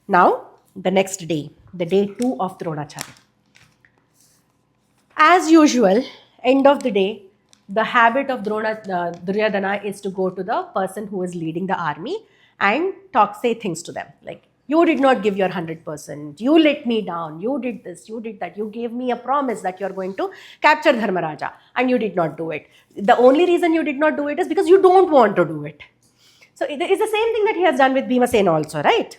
Now, the next day, the day 2 of Dronacharya. As usual, end of the day, the habit of Duryodhana is to go to the person who is leading the army and say things to them like, you did not give your 100%, you let me down, you did this, you did that, you gave me a promise that you are going to capture Dharmaraja and you did not do it. The only reason you did not do it is because you don't want to do it. So it is the same thing that he has done with Bhimasena also, right?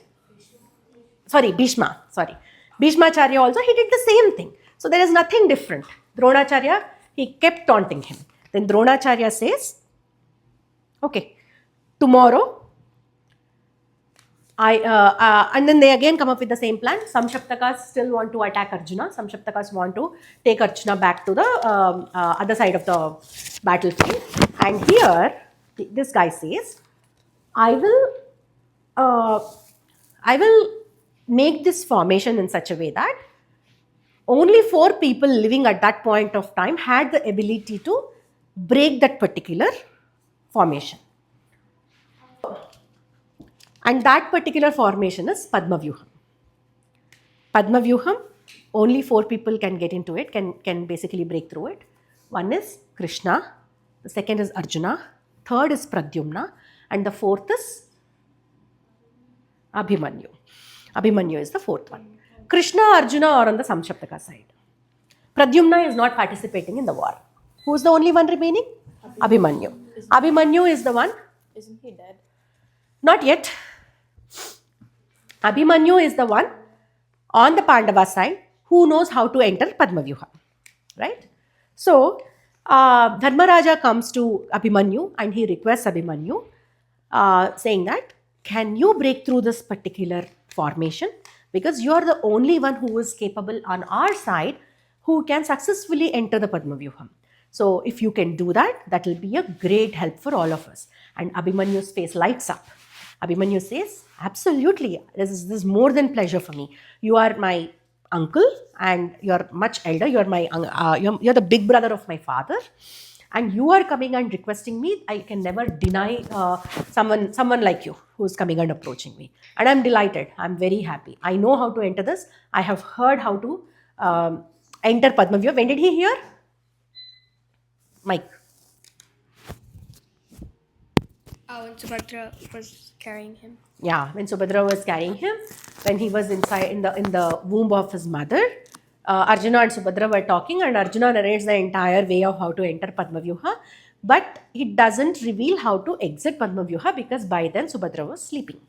Bhishmacharya also, he did the same thing. So there is nothing different. Dronacharya, he kept taunting him. Then Dronacharya says, okay, tomorrow, and then they again come up with the same plan. Some Shaptakas still want to attack Arjuna. Some Shaptakas want to take Arjuna back to the other side of the battlefield. And here, this guy says, I will make this formation in such a way that only 4 people living at that point of time had the ability to break that particular formation. And that particular formation is Padmavyuha. Padmavyuha, only 4 people can get into it, can basically break through it. One is Krishna, the second is Arjuna, third is Pradyumna, and the fourth is Abhimanyu. Abhimanyu is the fourth one. Krishna, Arjuna are on the Samshaptaka side. Pradyumna is not participating in the war. Who is the only one remaining? Abhimanyu. Abhimanyu is the one. Isn't he dead? Not yet. Abhimanyu is the one on the Pandava side who knows how to enter Padmavyuha. Right? So, Dharmaraja comes to Abhimanyu and he requests Abhimanyu saying that, can you break through this particular formation? Because you are the only one who is capable on our side who can successfully enter the Padmavyuha. So, if you can do that, that will be a great help for all of us. And Abhimanyu's face lights up. Abhimanyu says, absolutely, this is more than pleasure for me. You are my uncle and you are much elder. You are you're the big brother of my father. And you are coming and requesting me. I can never deny someone like you who is coming and approaching me. And I'm delighted. I'm very happy. I know how to enter this. I have heard how to enter Padmavyuha. When did he hear? Mike. When Subhadra was carrying him. Yeah, when Subhadra was carrying him, when he was inside in the womb of his mother, Arjuna and Subhadra were talking, and Arjuna narrates the entire way of how to enter Padmavyuha, but he doesn't reveal how to exit Padmavyuha because by then Subhadra was sleeping.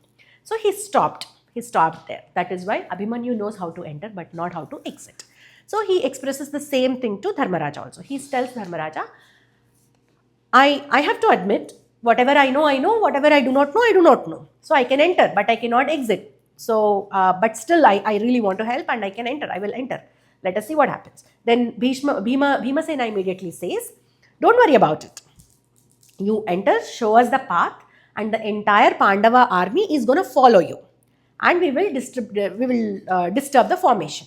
So he stopped. He stopped there. That is why Abhimanyu knows how to enter but not how to exit. So he expresses the same thing to Dharmaraja also. He tells Dharmaraja, I have to admit, whatever I know, whatever I do not know. So I can enter, but I cannot exit. So, but still I really want to help and I can enter, I will enter. Let us see what happens. Then Bhimasena immediately says, don't worry about it. You enter, show us the path and the entire Pandava army is going to follow you. And we will disturb the formation.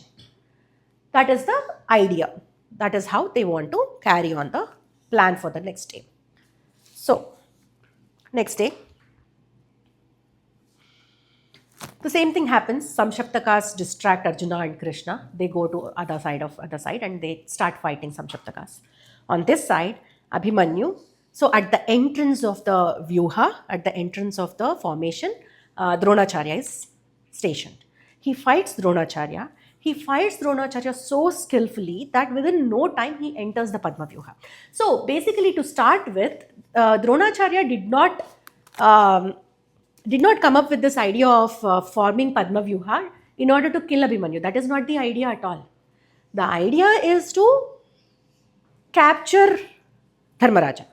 That is the idea. That is how they want to carry on the plan for the next day. So, next day, the same thing happens. Some Shaptakas distract Arjuna and Krishna. They go to other side and they start fighting some Shaptakas. On this side, Abhimanyu. So at the entrance of the Vyuha, at the entrance of the formation, Dronacharya is stationed. He fights Dronacharya. He fights Dronacharya so skillfully that within no time he enters the Padmavyuha. So basically, to start with, Dronacharya did not come up with this idea of forming Padmavyuha in order to kill Abhimanyu. That is not the idea at all. The idea is to capture Dharmaraja.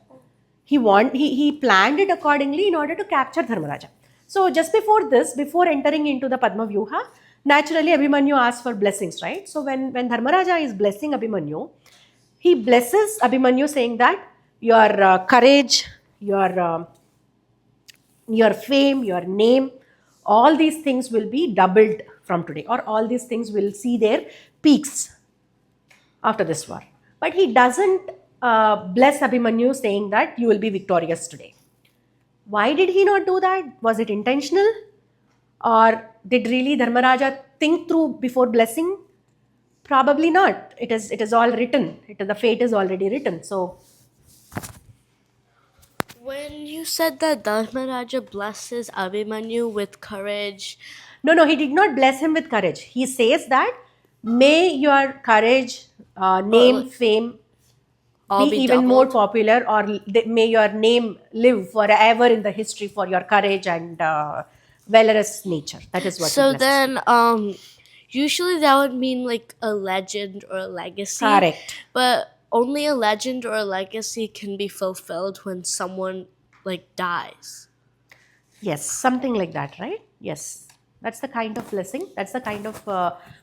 He planned it accordingly in order to capture Dharmaraja. So just before this, before entering into the Padmavyuha, naturally Abhimanyu asks for blessings, right? So when Dharmaraja is blessing Abhimanyu, he blesses Abhimanyu saying that your courage, your fame, your name, all these things will be doubled from today, or all these things will see their peaks after this war. But he doesn't bless Abhimanyu saying that you will be victorious today. Why did he not do that? Was it intentional? Or did really Dharmaraja think through before blessing? Probably not. It is all written. The fate is already written. So When you said that Dharmaraja blesses Abhimanyu with courage, no, he did not bless him with courage. He says that may your courage, or name, fame be all be even more doubled. popular, or may your name live forever in the history for your courage and valorous nature. That is what he So blesses him. then, usually that would mean like a legend or a legacy, Correct. but only a legend or a legacy can be fulfilled when someone like dies. Yes, something like that, right? Yes, that's the kind of blessing. That's the kind of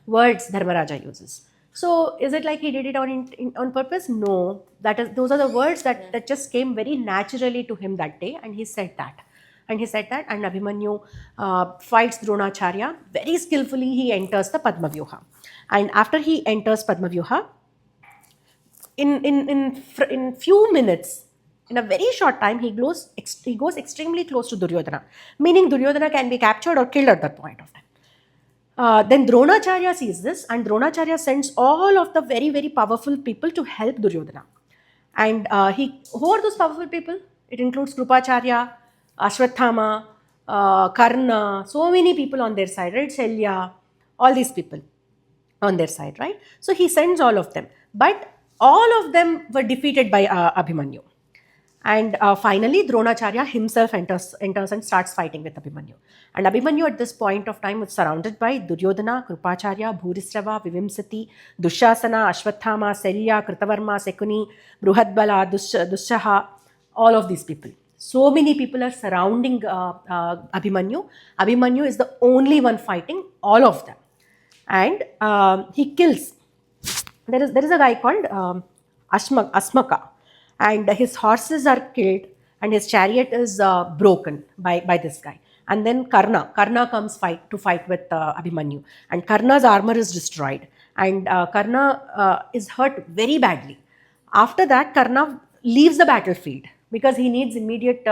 words Dharmaraja uses. So, is it like he did it on purpose? No, those are the words that just came very naturally to him that day, and he said that. And Abhimanyu fights Dronacharya very skillfully. He enters the Padmavyuha, and after he enters Padmavyuha, in few minutes, in a very short time, he goes extremely close to Duryodhana, meaning Duryodhana can be captured or killed at that point of time. Then Dronacharya sees this, and Dronacharya sends all of the very very powerful people to help Duryodhana. And who are those powerful people? It includes Krupacharya, Ashwathama, Karna, so many people on their side, right? Shelya, all these people on their side, right? So he sends all of them, but all of them were defeated by Abhimanyu. And finally, Dronacharya himself enters and starts fighting with Abhimanyu. And Abhimanyu at this point of time was surrounded by Duryodhana, Krupacharya, Bhurisrava, Vivimsati, Dushasana, Ashwathama, Selya, Kritavarma, Sekuni, Bruhadbala, Dushaha, all of these people. So many people are surrounding Abhimanyu. Abhimanyu is the only one fighting all of them. And he kills. There is a guy called Asmaka, and his horses are killed, and his chariot is broken by this guy. And then Karna comes to fight with Abhimanyu, and Karna's armor is destroyed, and Karna is hurt very badly. After that, Karna leaves the battlefield because he needs immediate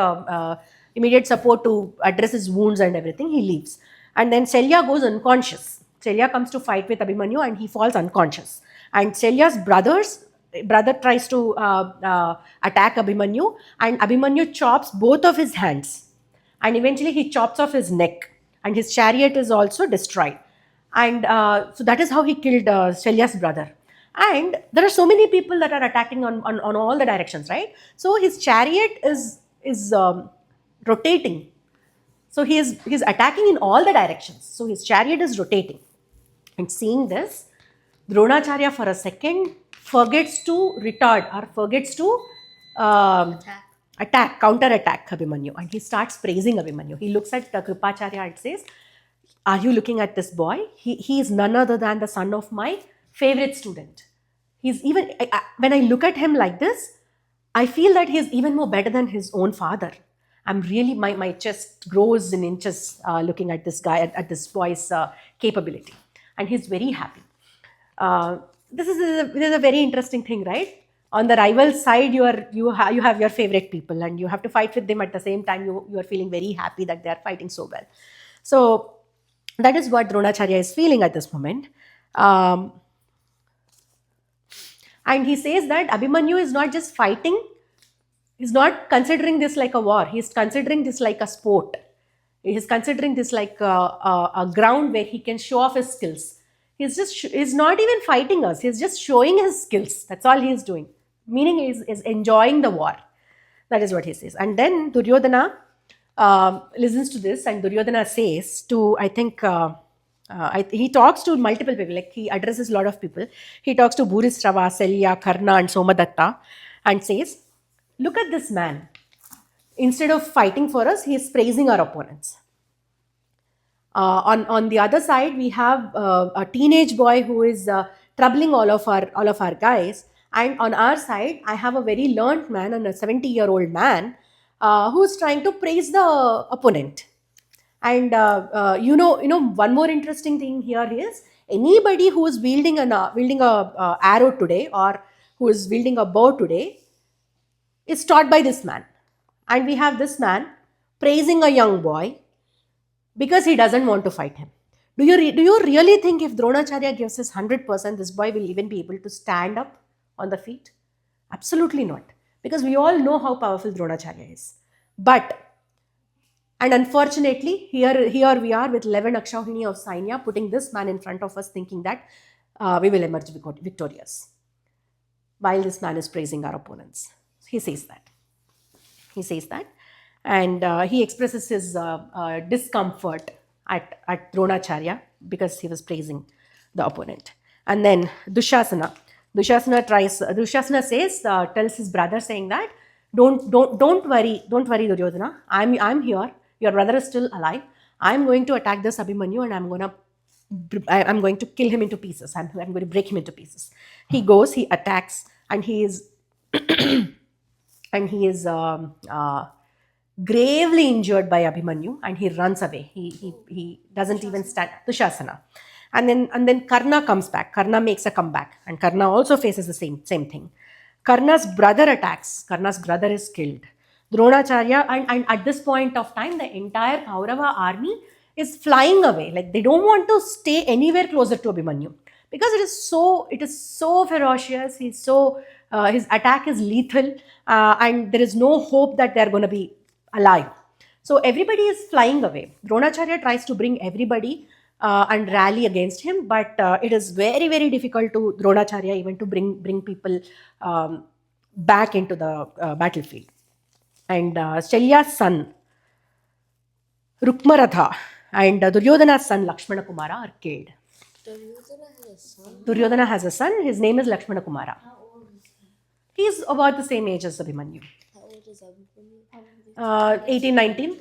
support to address his wounds and everything. He leaves, and then Selya goes unconscious. Selya comes to fight with Abhimanyu, and he falls unconscious. And Selya's brother tries to attack Abhimanyu, and Abhimanyu chops both of his hands, and eventually he chops off his neck, and his chariot is also destroyed. And so that is how he killed Shelya's brother. And there are so many people that are attacking on all the directions, right? So his chariot is rotating. So he's attacking in all the directions. So his chariot is rotating. And seeing this, Dronacharya for a second forgets to retard, or forgets to um, counter-attack Abhimanyu, and he starts praising Abhimanyu. He looks at Kripacharya and says, "Are you looking at this boy? He is none other than the son of my favorite student. He's even, when I look at him like this, I feel that he's even more better than his own father. I'm really, my chest grows in inches looking at this guy, at this boy's capability." And he's very happy. This is a very interesting thing, right? On the rival side, you have your favorite people, and you have to fight with them at the same time. You are feeling very happy that they are fighting so well. So that is what Dronacharya is feeling at this moment. And he says that Abhimanyu is not just fighting, he's not considering this like a war, he's considering this like a sport. He's considering this like a ground where he can show off his skills. He's not even fighting us, he's just showing his skills. That's all he's doing. Meaning is enjoying the war. That is what he says. And then Duryodhana listens to this, and Duryodhana says to, I think, he talks to multiple people, like he addresses a lot of people. He talks to Bhurisrava, Selya, Karna, and Somadatta, and says, "Look at this man. Instead of fighting for us, he is praising our opponents." On the other side, we have a teenage boy who is troubling all of our guys, and on our side, I have a very learned man and a 70-year-old man who is trying to praise the opponent. And one more interesting thing here is, anybody who is wielding a arrow today, or who is wielding a bow today, is taught by this man. And we have this man praising a young boy because he doesn't want to fight him. Do you really think if Dronacharya gives his 100%, this boy will even be able to stand up on the feet? Absolutely not. Because we all know how powerful Dronacharya is. But, and unfortunately, here we are with 11 Akshauhini of Sainya putting this man in front of us thinking that we will emerge victorious. While this man is praising our opponents. He says that. He says that. And he expresses his discomfort at Dronacharya because he was praising the opponent. And then Dushasana. Dushasana says, tells his brother saying that, don't worry, Duryodhana. I'm here. Your brother is still alive. I'm going to attack this Abhimanyu and I'm going to kill him into pieces. I'm going to break him into pieces. He goes, he attacks, and he is gravely injured by Abhimanyu, and he runs away. He doesn't even stand. Dushasana. And then Karna comes back. Karna makes a comeback, and Karna also faces the same thing. Karna's brother attacks. Karna's brother is killed. Dronacharya, and at this point of time, the entire Kaurava army is flying away. Like they don't want to stay anywhere closer to Abhimanyu because it is so ferocious. His attack is lethal, and there is no hope that they are going to be alive. So everybody is flying away. Dronacharya tries to bring everybody and rally against him, but it is very, very difficult to Dronacharya even to bring people back into the battlefield. And Shalya's son, Rukmaratha, and Duryodhana's son, Lakshmana Kumara, are killed. Duryodhana has a son. His name is Lakshmana Kumara. He's about the same age as Abhimanyu. How old is Abhimanyu? 18, 19.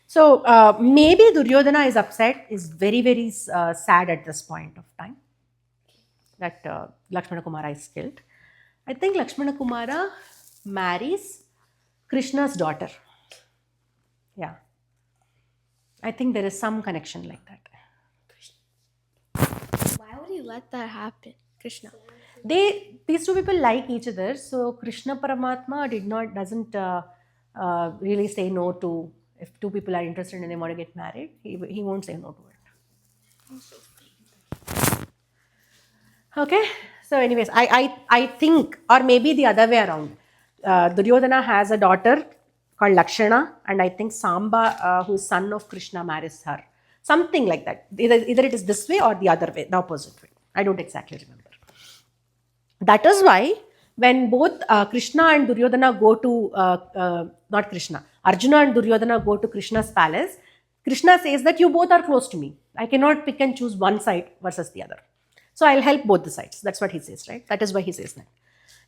So maybe Duryodhana is upset, is very, very sad at this point of time that Lakshmana Kumara is killed. I think Lakshmana Kumara marries Krishna's daughter. Yeah. I think there is some connection like that. Why would he let that happen, Krishna? These two people like each other, so Krishna Paramatma doesn't really say no to, if two people are interested and they want to get married, he won't say no to it. Okay, so anyways, I think, or maybe the other way around, Duryodhana has a daughter called Lakshana, and I think Samba, who's son of Krishna, marries her. Something like that. Either it is this way or the other way, the opposite way. I don't exactly remember. That is why when both Krishna and Duryodhana go to, not Krishna, Arjuna and Duryodhana go to Krishna's palace, Krishna says that you both are close to me. I cannot pick and choose one side versus the other. So I'll help both the sides. That's what he says, right? That is why he says that.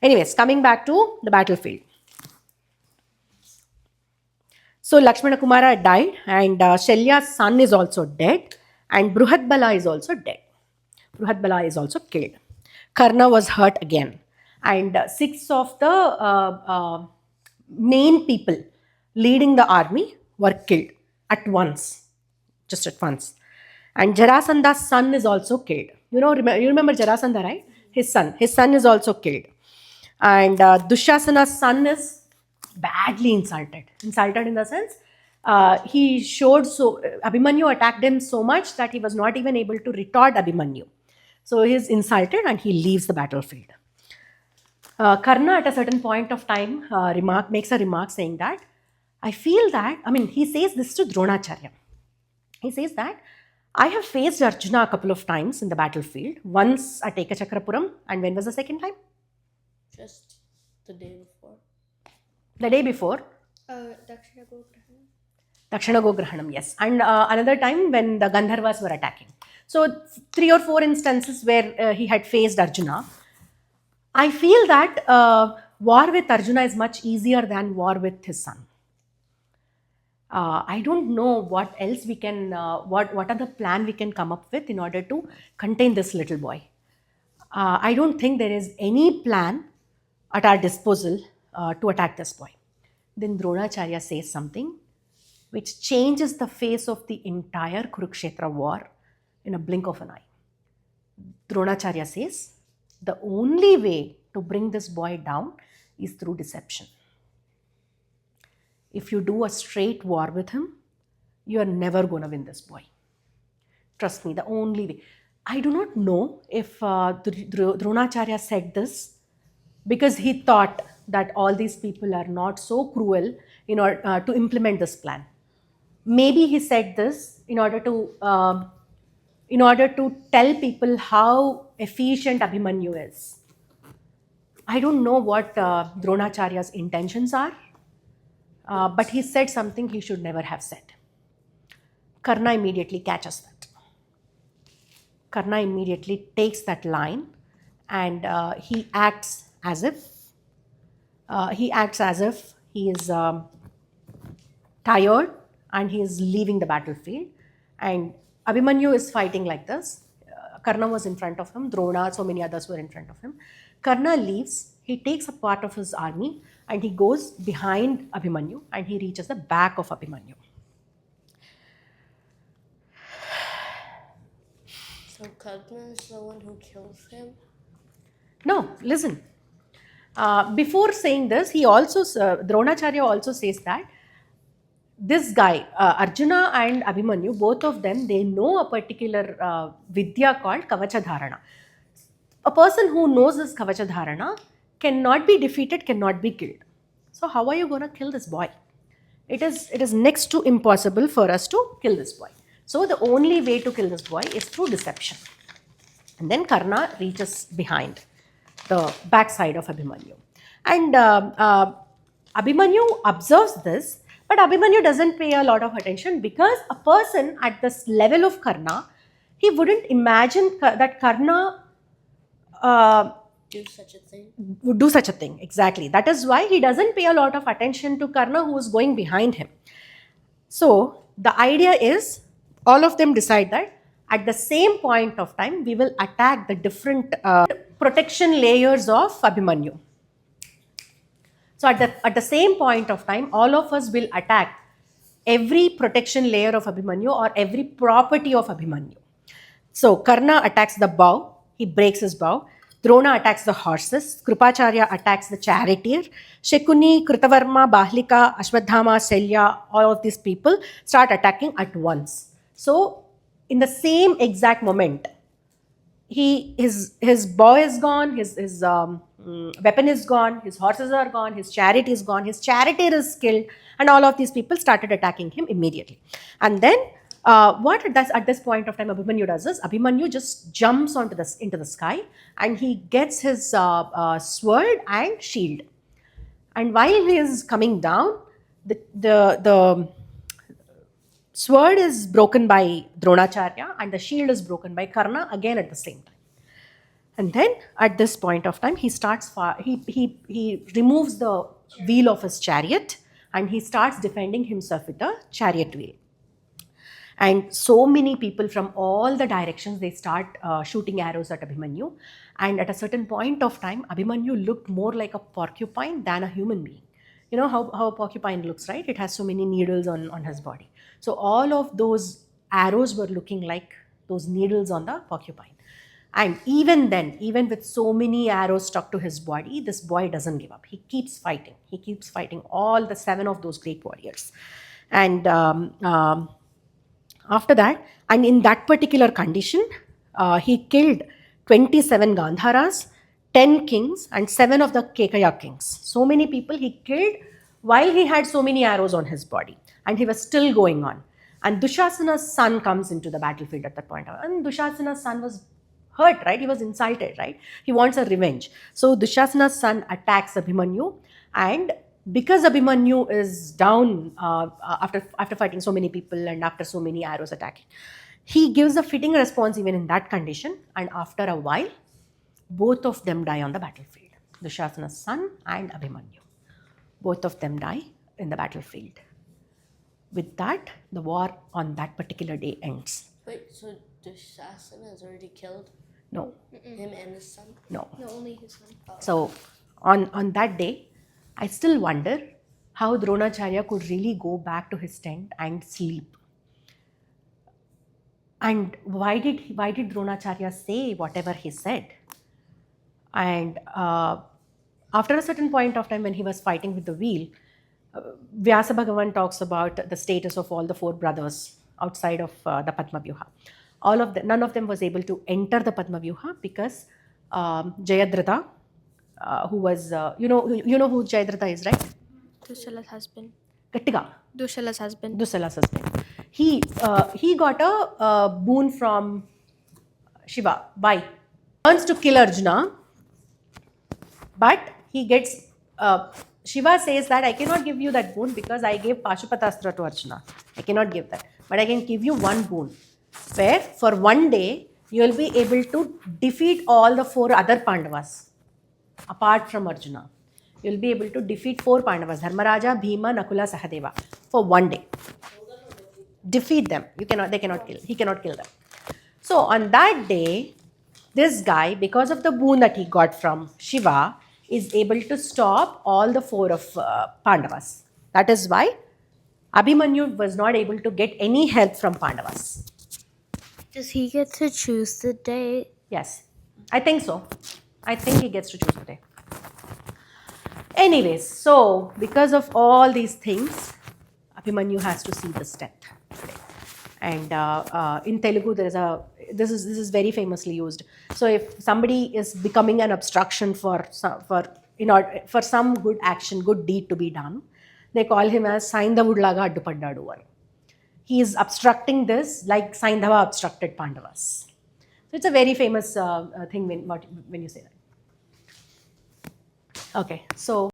Anyways, coming back to the battlefield. So Lakshmana Kumara died, and Shalya's son is also dead, and Bruhadbala is also dead. Bruhadbala is also killed. Karna was hurt again, and 6 of the main people leading the army were killed at once, just at once. And Jarasandha's son is also killed. You remember Jarasandha, right? His son is also killed. And Dushasana's son is badly insulted in the sense he showed Abhimanyu attacked him so much that he was not even able to retort Abhimanyu. So he is insulted and he leaves the battlefield. Karna at a certain point of time makes a remark saying that, I feel that, he says this to Dronacharya. He says that, I have faced Arjuna a couple of times in the battlefield. Once at Ekachakrapuram, and when was the second time? Just the day before. The day before? Dakshina Gograhanam, yes. And another time when the Gandharvas were attacking. So 3 or 4 instances where he had faced Arjuna. I feel that war with Arjuna is much easier than war with his son. I don't know what else we can, what are the plan we can come up with in order to contain this little boy. I don't think there is any plan at our disposal to attack this boy. Then Dronacharya says something which changes the face of the entire Kurukshetra war in a blink of an eye. Dronacharya says, the only way to bring this boy down is through deception. if you do a straight war with him, you are never going to win this boy. Trust me, the only way. I do not know if Dronacharya said this because he thought that all these people are not so cruel in order to implement this plan. Maybe he said this in order to tell people how efficient Abhimanyu is. I don't know what Dronacharya's intentions are, but he said something he should never have said. Karna immediately catches that. Karna immediately takes that line and he acts as if he is tired and he is leaving the battlefield. And Abhimanyu is fighting like this. Karna was in front of him, Drona, so many others were in front of him. Karna leaves, he takes a part of his army and he goes behind Abhimanyu and he reaches the back of Abhimanyu. So Karna is the one who kills him? No, listen. Before saying this, Dronacharya also says that this guy, Arjuna and Abhimanyu, both of them, they know a particular vidya called Kavachadharana. A person who knows this Kavachadharana cannot be defeated, cannot be killed. So how are you going to kill this boy? It is next to impossible for us to kill this boy. So the only way to kill this boy is through deception. And then Karna reaches behind the backside of Abhimanyu. And Abhimanyu observes this, but Abhimanyu doesn't pay a lot of attention because a person at this level of Karna, he wouldn't imagine that Karna Do such a thing? would do such a thing. Exactly. That is why he doesn't pay a lot of attention to Karna, who is going behind him. So the idea is all of them decide that at the same point of time, we will attack the different protection layers of Abhimanyu. So at the same point of time, all of us will attack every protection layer of Abhimanyu or every property of Abhimanyu. So Karna attacks the bow, he breaks his bow. Drona attacks the horses, Kripacharya attacks the charioteer, Shekuni, Kritavarma, Bahlika, Ashwadhama, Selya, all of these people start attacking at once. So in the same exact moment, his bow is gone, his weapon is gone, his horses are gone, his chariot is gone, his charioteer is killed, and all of these people started attacking him immediately. And then what at this point of time Abhimanyu does is Abhimanyu just jumps into the sky and he gets his sword and shield. And while he is coming down, the sword is broken by Dronacharya and the shield is broken by Karna again at the same time. And then at this point of time, he removes the wheel of his chariot and he starts defending himself with the chariot wheel. And so many people from all the directions, they start shooting arrows at Abhimanyu. And at a certain point of time, Abhimanyu looked more like a porcupine than a human being. You know how a porcupine looks, right? It has so many needles on his body. So all of those arrows were looking like those needles on the porcupine. And even then, even with so many arrows stuck to his body, this boy doesn't give up. He keeps fighting. He keeps fighting all the 7 of those great warriors. And after that, and in that particular condition, he killed 27 Gandharas, 10 kings, and 7 of the Kekaya kings. So many people he killed while he had so many arrows on his body. And he was still going on. And Dushasana's son comes into the battlefield at that point. And Dushasana's son was hurt, right? He was insulted, right? He wants a revenge. So Dushasana's son attacks Abhimanyu, and because Abhimanyu is down after fighting so many people and after so many arrows attacking, he gives a fitting response even in that condition. And after a while, both of them die on the battlefield. Dushasana's son and Abhimanyu. Both of them die in the battlefield. With that, the war on that particular day ends. Wait, so Dushasana is already killed? No. Him and his son? No. No, only his son. So on that day, I still wonder how Dronacharya could really go back to his tent and sleep. And why did Dronacharya say whatever he said? And after a certain point of time when he was fighting with the wheel, Vyasa Bhagavan talks about the status of all the four brothers outside of the Padmavyuha. All of them, none of them was able to enter the Padmavyuha because Jayadratha, who was, you know who Jayadratha is, right? Dushala's husband. Gattiga, Dushala's husband. Dusala's husband. He got a boon from Shiva. Why? Wants to kill Arjuna, but he gets. Shiva says that I cannot give you that boon because I gave Pashupatastra to Arjuna. I cannot give that, but I can give you one boon, where for one day you will be able to defeat all the four other Pandavas, apart from Arjuna. You will be able to defeat four Pandavas: Dharmaraja, Bhima, Nakula, Sahadeva, for one day. Defeat them. You cannot. They cannot kill. He cannot kill them. So on that day, this guy, because of the boon that he got from Shiva, is able to stop all the four of Pandavas. That is why Abhimanyu was not able to get any help from Pandavas. Does he get to choose the date? Yes, I think so. I think he gets to choose the day. Anyways, so because of all these things, Abhimanyu has to see this death today. And in Telugu, there is this is very famously used. So if somebody is becoming an obstruction for some good action, good deed to be done, they call him as Saindhavudlaga Addupaddadu. He is obstructing this like Saindhava obstructed Pandavas. So it's a very famous thing when you say that. Okay, so